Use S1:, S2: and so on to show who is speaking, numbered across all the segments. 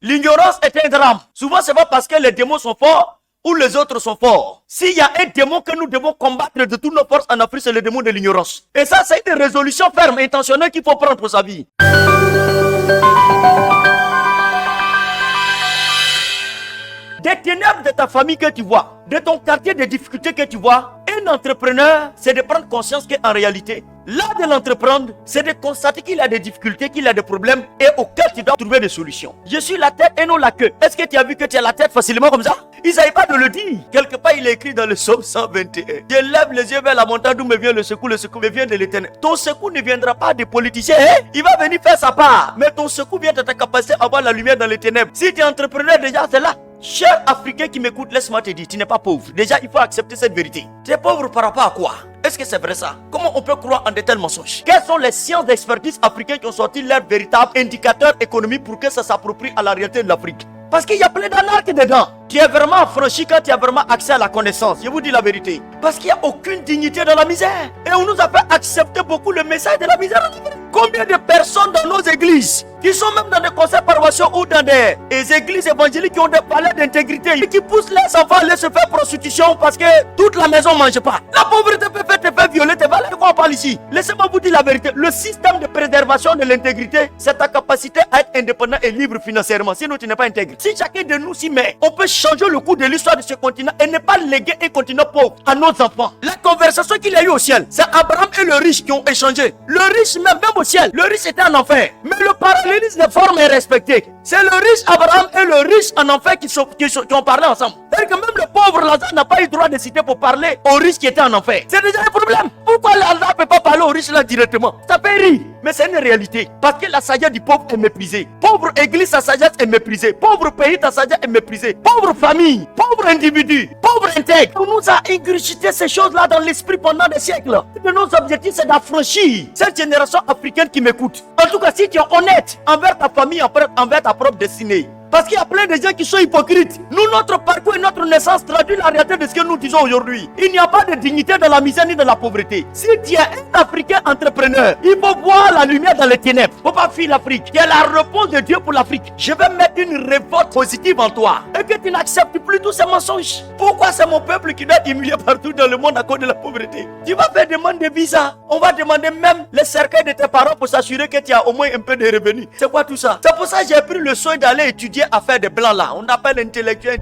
S1: L'ignorance est un drame. Souvent, c'est pas parce que les démons sont forts ou les autres sont forts. S'il y a un démon que nous devons combattre de toutes nos forces en Afrique, c'est le démon de l'ignorance. Et ça, c'est une résolution ferme, intentionnelle qu'il faut prendre pour sa vie. Des ténèbres de ta famille que tu vois, de ton quartier, des difficultés que tu vois, un entrepreneur, c'est de prendre conscience qu'en réalité, l'art de l'entreprendre, c'est de constater qu'il a des difficultés, qu'il a des problèmes et auxquels tu dois trouver des solutions. Je suis la tête et non la queue. Est-ce que tu as vu que tu as la tête facilement comme ça? Il ne savait pas de le dire. Quelque part, il est écrit dans le psaume 121. Je lève les yeux vers la montagne d'où me vient le secours me vient de l'Éternel. Ton secours ne viendra pas des politiciens. Hein? Il va venir faire sa part. Mais ton secours vient de ta capacité à voir la lumière dans les ténèbres. Si tu es entrepreneur, déjà, c'est là. Cher Africain qui m'écoute, laisse-moi te dire, tu n'es pas pauvre. Déjà, il faut accepter cette vérité. Tu es pauvre par rapport à quoi? Est-ce que c'est vrai ça? Comment on peut croire en de tels mensonges? Quelles sont les sciences d'expertise africaines qui ont sorti leurs véritables indicateurs économiques pour que ça s'approprie à la réalité de l'Afrique? Parce qu'il y a plein d'anarques dedans. Tu es vraiment affranchi quand tu as vraiment accès à la connaissance. Je vous dis la vérité. Parce qu'il n'y a aucune dignité dans la misère. Et on nous a fait accepter beaucoup le message de la misère. Combien de personnes dans nos églises qui sont même dans des conseils paroissiaux ou dans des églises évangéliques qui ont des palais d'intégrité et qui poussent les enfants à aller se faire prostitution parce que toute la maison ne mange pas. La pauvreté peut te faire violer tes valeurs. De quoi on parle ici? Laissez-moi vous dire la vérité. Le système de préservation de l'intégrité, c'est ta capacité à être indépendant et libre financièrement. Sinon, tu n'es pas intègre. Si chacun de nous s'y met, on peut changer le cours de l'histoire de ce continent et ne pas léguer un continent pauvre à nos enfants. La conversation qu'il y a eu au ciel, c'est Abraham et le riche qui ont échangé. Le riche même au ciel, le riche était en enfer. Mais le parallélisme de forme est respecté. C'est le riche Abraham et le riche en enfer qui ont parlé ensemble. C'est-à-dire que même le pauvre Lazare n'a pas eu droit de citer pour parler au riche qui était en enfer. C'est déjà un problème. Pourquoi Lazare ne peut pas parler au riche là directement? Ça fait rire. Mais c'est une réalité. Parce que la sagesse du pauvre est méprisée. Pauvre église, sa sagesse est méprisée. Pauvre pays, ta sagesse est méprisée. Pauvre famille, pauvre individu, pauvre intègre. On nous a ingurgité ces choses-là dans l'esprit pendant des siècles. Un de nos objectifs, c'est d'affranchir cette génération africaine qui m'écoute. En tout cas, si tu es honnête envers ta famille, envers ta propre destinée. Parce qu'il y a plein de gens qui sont hypocrites. Nous, notre parcours et notre naissance traduit la réalité de ce que nous disons aujourd'hui. Il n'y a pas de dignité dans la misère ni dans la pauvreté. Si tu es un Africain entrepreneur, il faut voir la lumière dans les ténèbres. Il ne faut pas fuir l'Afrique. Il y a la réponse de Dieu pour l'Afrique. Je vais mettre une révolte positive en toi. Et que tu n'acceptes plus tous ces mensonges. Pourquoi c'est mon peuple qui doit être humilié partout dans le monde à cause de la pauvreté? Tu vas faire demande de visa. On va demander même les cercueils de tes parents pour s'assurer que tu as au moins un peu de revenus. C'est quoi tout ça? C'est pour ça que j'ai pris le soin d'aller étudier à faire des blancs là. On appelle intellectuel.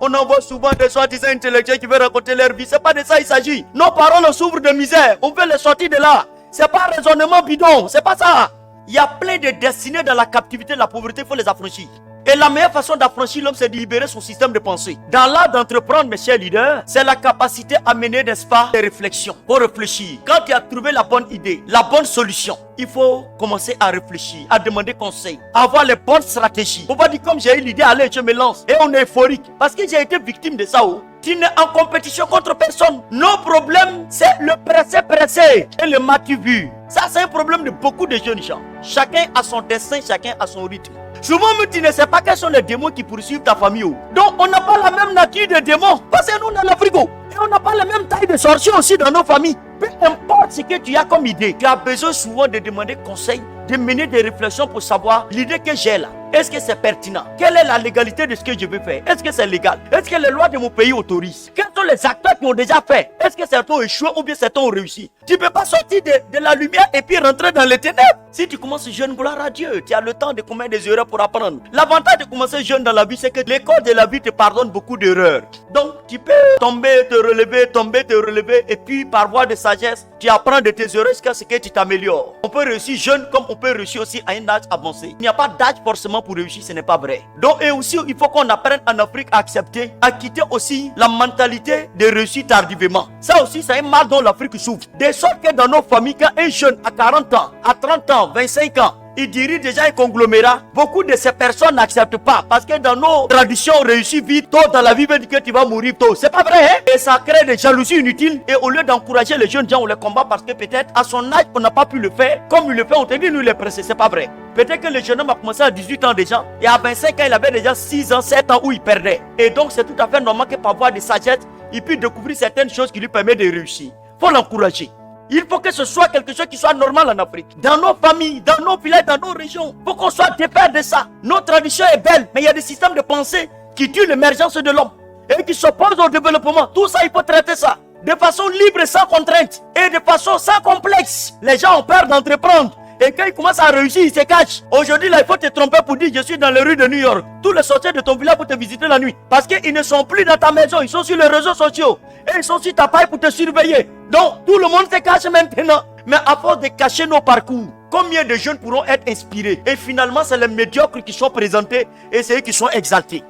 S1: On envoie souvent des soi-disant intellectuels qui veulent raconter leur vie. C'est pas de ça il s'agit. Nos parents souffrent de misère. On veut les sortir de là. C'est pas un raisonnement bidon. C'est pas ça. Il y a plein de destinées dans la captivité de la pauvreté. Il faut les affranchir. Et la meilleure façon d'affranchir l'homme, c'est de libérer son système de pensée. Dans l'art d'entreprendre, mes chers leaders, c'est la capacité à mener, n'est-ce pas, des réflexions. Pour réfléchir. Quand tu as trouvé la bonne idée, la bonne solution, il faut commencer à réfléchir, à demander conseil, à avoir les bonnes stratégies. Faut pas dire comme j'ai eu l'idée, allez, je me lance. Et on est euphorique. Parce que j'ai été victime de ça. Tu n'es en compétition contre personne. Nos problèmes, c'est le pressé et le matu vu. Ça, c'est un problème de beaucoup de jeunes gens. Chacun a son destin, chacun a son rythme. Souvent, tu ne sais pas quels sont les démons qui poursuivent ta famille. Donc, on n'a pas la même nature de démons. Parce que nous, dans l'Afrique, et on n'a pas la même taille de sorciers aussi dans nos familles. Peu importe ce que tu as comme idée, tu as besoin souvent de demander conseil, de mener des réflexions pour savoir l'idée que j'ai là. Est-ce que c'est pertinent? Quelle est la légalité de ce que je veux faire? Est-ce que c'est légal? Est-ce que les lois de mon pays autorisent? Quels sont les acteurs qui ont déjà fait? Est-ce que certains ont échoué ou bien certains ont réussi? Tu ne peux pas sortir de la lumière et puis rentrer dans les ténèbres. Si tu commences jeune, gloire à Dieu, tu as le temps de commettre des erreurs pour apprendre. L'avantage de commencer jeune dans la vie, c'est que l'école de la vie te pardonne beaucoup d'erreurs. Donc, tu peux tomber, te relever, et puis par voie de sagesse, tu apprends de tes erreurs jusqu'à ce que tu t'améliores. On peut réussir jeune comme on peut réussir aussi à un âge avancé. Il n'y a pas d'âge forcément pour réussir, ce n'est pas vrai. Donc, et aussi, il faut qu'on apprenne en Afrique à accepter, à quitter aussi la mentalité de réussir tardivement. Ça aussi, c'est un mal dont l'Afrique souffre. De sorte que dans nos familles, quand un jeune à 40 ans, à 30 ans, 25 ans, il dirige déjà un conglomérat. Beaucoup de ces personnes n'acceptent pas. Parce que dans nos traditions, on réussit vite. Tôt dans la vie, veut dire que tu vas mourir tôt. C'est pas vrai, hein? Et ça crée des jalousies inutiles. Et au lieu d'encourager les jeunes gens, on les combat parce que peut-être à son âge, on n'a pas pu le faire. Comme il le fait, on te dit, nous les pressés. C'est pas vrai. Peut-être que le jeune homme a commencé à 18 ans déjà. Et à 25 ans, il avait déjà 6 ans, 7 ans où il perdait. Et donc, c'est tout à fait normal que par voie de sagesse, il puisse découvrir certaines choses qui lui permettent de réussir. Il faut l'encourager. Il faut que ce soit quelque chose qui soit normal en Afrique. Dans nos familles, dans nos villages, dans nos régions. Il faut qu'on soit départ de ça. Notre tradition est belle, mais il y a des systèmes de pensée qui tuent l'émergence de l'homme et qui s'opposent au développement. Tout ça, il faut traiter ça de façon libre et sans contrainte et de façon sans complexe. Les gens ont peur d'entreprendre. Et quand ils commencent à réussir, ils se cachent. Aujourd'hui, là, il faut te tromper pour dire je suis dans les rues de New York. Tous les sorciers de ton village pour te visiter la nuit. Parce qu'ils ne sont plus dans ta maison, ils sont sur les réseaux sociaux. Et ils sont sur ta paille pour te surveiller. Donc, tout le monde se cache maintenant. Mais à force de cacher nos parcours, combien de jeunes pourront être inspirés? Et finalement, c'est les médiocres qui sont présentés et c'est eux qui sont exaltés.